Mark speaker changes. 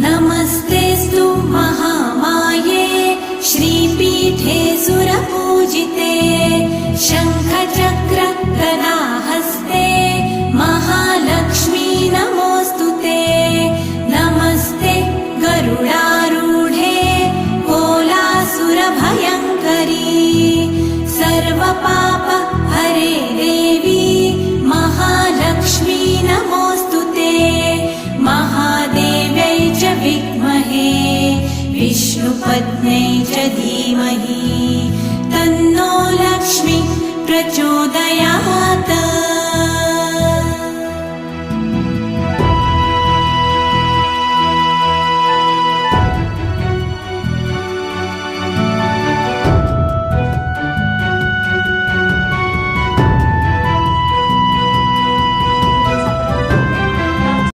Speaker 1: नमस्तेऽस्तु महामाये श्रीपीठे सुरपूजिते शङ्खचक्र गदाहस्ते महालक्ष्मी नमोऽस्तुते। नमस्ते गरुडारूढे कोलासुरभयङ्करी सर्वपाप हरे देवी महालक्ष्मी नमोऽस्तुते। महादेव्यै च विद्महे विष्णुपत्न्यै च धीमहि तन्नो लक्ष्मी प्रचोदयात्।